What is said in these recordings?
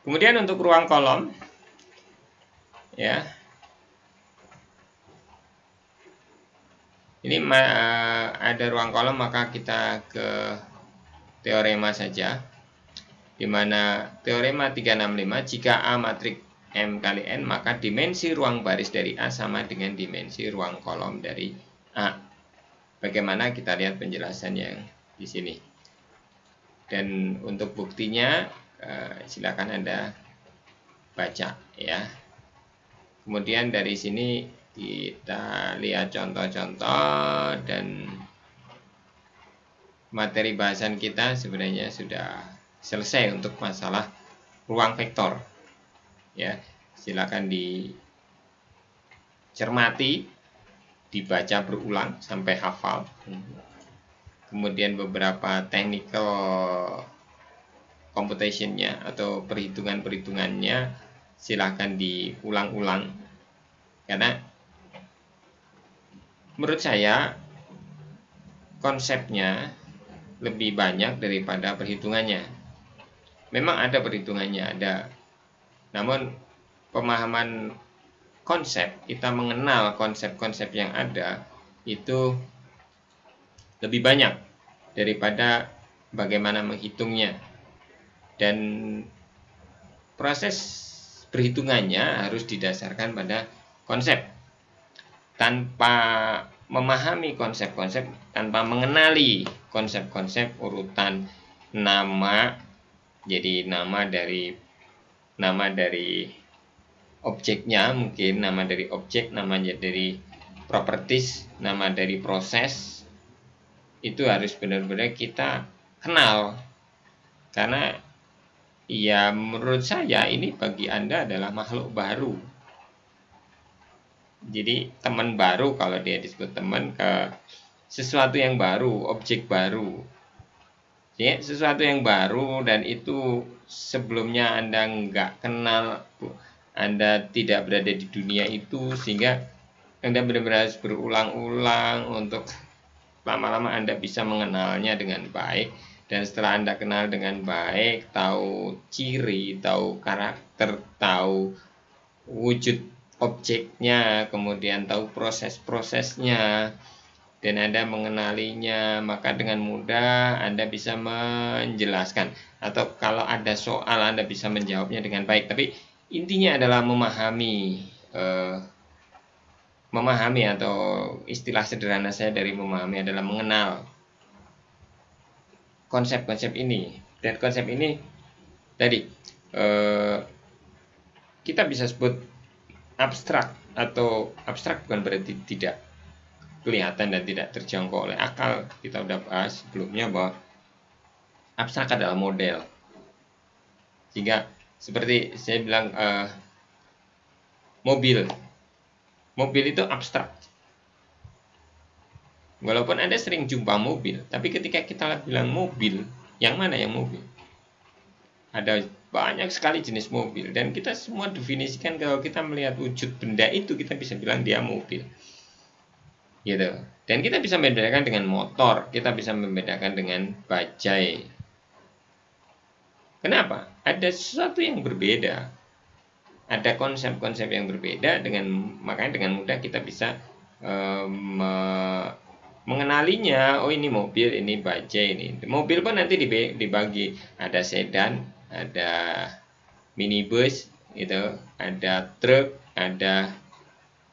Kemudian untuk ruang kolom, ya, ini ada ruang kolom, maka kita ke teorema saja, di mana teorema 365, jika A matriks M kali N, maka dimensi ruang baris dari A sama dengan dimensi ruang kolom dari A. Bagaimana kita lihat penjelasan yang di sini. Dan untuk buktinya silakan Anda baca, ya. Kemudian dari sini kita lihat contoh-contoh, dan materi bahasan kita sebenarnya sudah selesai untuk masalah ruang vektor. Ya, silakan dicermati, dibaca berulang sampai hafal. Kemudian beberapa technical computation-nya atau perhitungan-perhitungannya silakan diulang-ulang, karena menurut saya konsepnya lebih banyak daripada perhitungannya. Memang ada perhitungannya, ada, namun pemahaman konsep, kita mengenal konsep-konsep yang ada itu lebih banyak daripada bagaimana menghitungnya. Dan proses perhitungannya harus didasarkan pada konsep. Tanpa memahami konsep-konsep, tanpa mengenali konsep-konsep urutan nama, jadi nama dari objeknya, mungkin nama dari objek, namanya dari properties, nama dari proses, itu harus benar-benar kita kenal. Karena ya menurut saya ini bagi Anda adalah makhluk baru. Jadi teman baru, kalau dia disebut teman, ke sesuatu yang baru, objek baru, ya, sesuatu yang baru, dan itu sebelumnya Anda nggak kenal, Anda tidak berada di dunia itu, sehingga Anda benar-benar harus berulang-ulang untuk lama-lama Anda bisa mengenalnya dengan baik. Dan setelah Anda kenal dengan baik, tahu ciri, tahu karakter, tahu wujud objeknya, kemudian tahu proses-prosesnya, dan Anda mengenalinya, maka dengan mudah Anda bisa menjelaskan, atau kalau ada soal Anda bisa menjawabnya dengan baik. Tapi intinya adalah memahami, atau istilah sederhana saya dari memahami adalah mengenal konsep-konsep ini. Dan konsep ini tadi kita bisa sebut abstrak, atau abstrak bukan berarti tidak kelihatan dan tidak terjangkau oleh akal. Kita udah bahas sebelumnya bahwa abstrak adalah model. Sehingga seperti saya bilang, mobil itu abstrak. Walaupun Anda sering jumpa mobil, tapi ketika kita bilang mobil, yang mana yang mobil? Ada banyak sekali jenis mobil, dan kita semua definisikan, kalau kita melihat wujud benda itu, kita bisa bilang dia mobil, gitu. Dan kita bisa membedakan dengan motor, kita bisa membedakan dengan bajai. Kenapa? Ada sesuatu yang berbeda, ada konsep-konsep yang berbeda, makanya dengan mudah kita bisa mengenalinya. Oh, ini mobil, ini bajai. Ini mobil pun nanti dibagi, ada sedan, ada minibus, gitu, ada truk, ada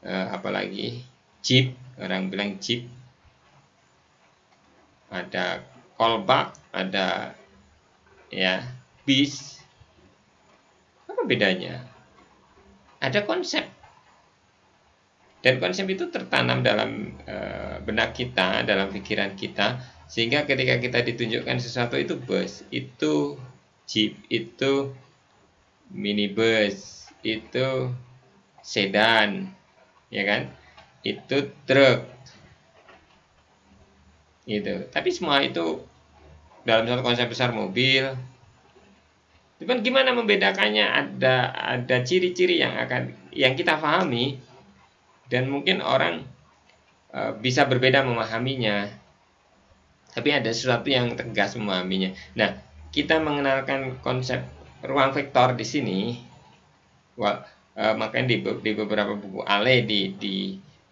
apalagi jeep, orang bilang jeep, ada kolbak, ada ya bis. Apa bedanya? Ada konsep, dan konsep itu tertanam dalam benak kita, dalam pikiran kita, sehingga ketika kita ditunjukkan sesuatu, itu bus, itu jeep, itu minibus, itu sedan, ya kan, itu truk, gitu. Tapi semua itu dalam satu konsep besar mobil. Cuman gimana membedakannya? Ada ciri-ciri yang kita pahami, dan mungkin orang bisa berbeda memahaminya, tapi ada sesuatu yang tegas memahaminya. Nah, kita mengenalkan konsep ruang vektor di sini, makanya di beberapa buku Ale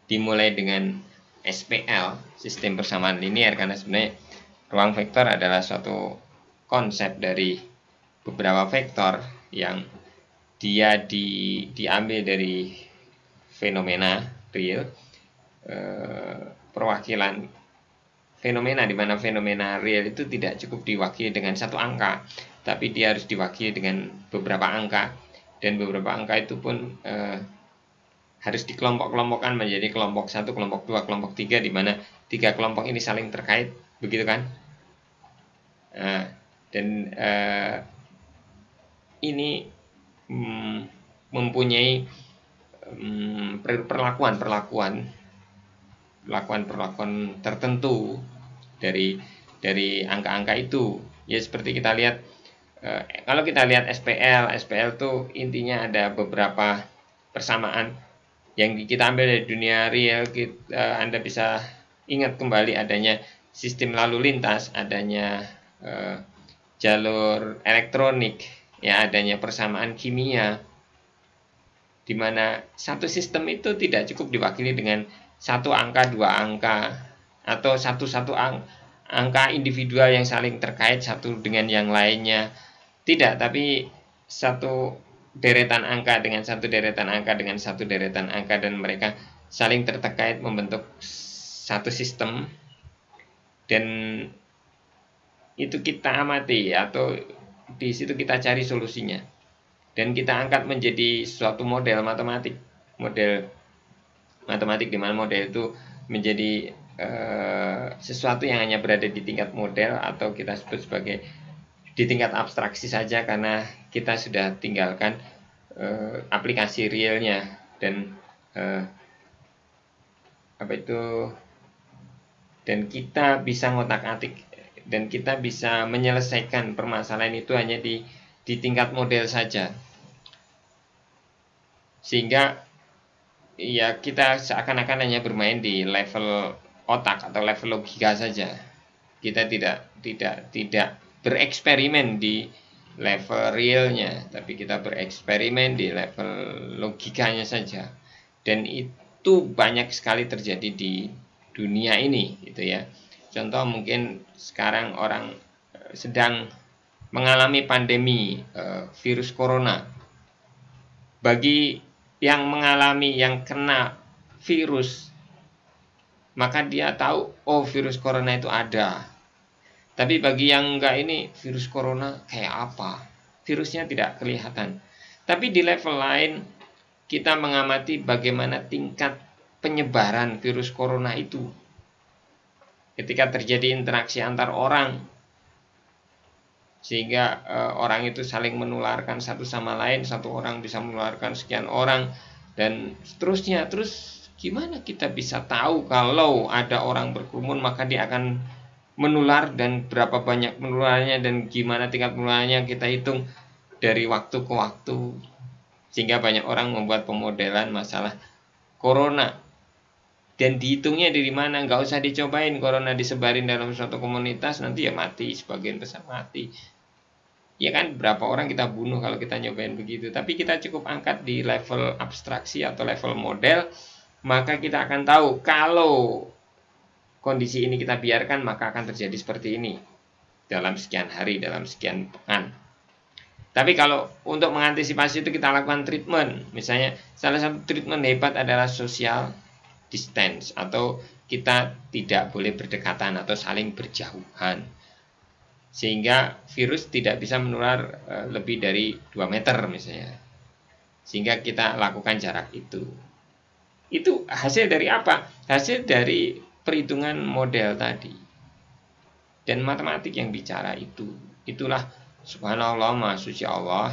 dimulai dengan SPL, sistem persamaan linear, karena sebenarnya ruang vektor adalah suatu konsep dari beberapa vektor yang dia diambil dari fenomena real, perwakilan fenomena, di mana fenomena real itu tidak cukup diwakili dengan satu angka, tapi dia harus diwakili dengan beberapa angka, dan beberapa angka itu pun harus dikelompok-kelompokkan menjadi kelompok 1, kelompok 2, kelompok 3, di mana 3 kelompok ini saling terkait, begitu kan? Dan ini mempunyai perlakuan tertentu dari angka-angka itu. Ya seperti kita lihat, kalau kita lihat SPL tuh intinya ada beberapa persamaan yang kita ambil dari dunia real. Anda bisa ingat kembali adanya sistem lalu lintas, adanya jalur elektronik, ya, adanya persamaan kimia, di mana satu sistem itu tidak cukup diwakili dengan satu angka, dua angka, atau satu angka individual yang saling terkait satu dengan yang lainnya. Tidak, tapi satu deretan angka dengan satu deretan angka dengan satu deretan angka, dan mereka saling terkait membentuk satu sistem, dan itu kita amati, atau di situ kita cari solusinya, dan kita angkat menjadi suatu model matematik di mana model itu menjadi sesuatu yang hanya berada di tingkat model, atau kita sebut sebagai di tingkat abstraksi saja, karena kita sudah tinggalkan aplikasi realnya, dan dan kita bisa ngotak-atik, dan kita bisa menyelesaikan permasalahan itu hanya di tingkat model saja, sehingga ya kita seakan-akan hanya bermain di level otak atau level logika saja. Kita tidak bereksperimen di level realnya, tapi kita bereksperimen di level logikanya saja. Dan itu banyak sekali terjadi di dunia ini, gitu ya. Contoh, mungkin sekarang orang sedang mengalami pandemi virus corona. Bagi yang kena virus, maka dia tahu, oh, virus corona itu ada. Tapi bagi yang enggak, ini virus corona kayak apa? Virusnya tidak kelihatan. Tapi di level lain, kita mengamati bagaimana tingkat penyebaran virus corona itu. Ketika terjadi interaksi antar orang, sehingga orang itu saling menularkan satu sama lain, satu orang bisa menularkan sekian orang, dan seterusnya. Terus gimana kita bisa tahu kalau ada orang berkerumun maka dia akan menular, dan berapa banyak menularnya, dan gimana tingkat menularnya kita hitung dari waktu ke waktu, sehingga banyak orang membuat pemodelan masalah corona. Dan dihitungnya dari mana? Nggak usah dicobain corona disebarin dalam suatu komunitas, nanti ya mati, sebagian besar mati. Ya kan, berapa orang kita bunuh kalau kita nyobain begitu. Tapi kita cukup angkat di level abstraksi atau level model, maka kita akan tahu kalau kondisi ini kita biarkan, maka akan terjadi seperti ini dalam sekian hari, dalam sekian pekan. Tapi kalau untuk mengantisipasi itu kita lakukan treatment. Misalnya salah satu treatment hebat adalah social distance, atau kita tidak boleh berdekatan atau saling berjauhan, sehingga virus tidak bisa menular lebih dari 2 meter misalnya, sehingga kita lakukan jarak itu. Itu hasil dari apa? Hasil dari perhitungan model tadi, dan matematik yang bicara itu. Itulah subhanallah, maha suci Allah,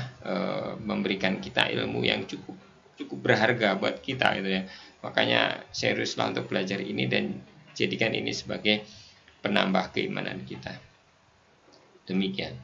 memberikan kita ilmu yang cukup berharga buat kita, gitu ya. Makanya seriuslah untuk belajar ini dan jadikan ini sebagai penambah keimanan kita. Demikian.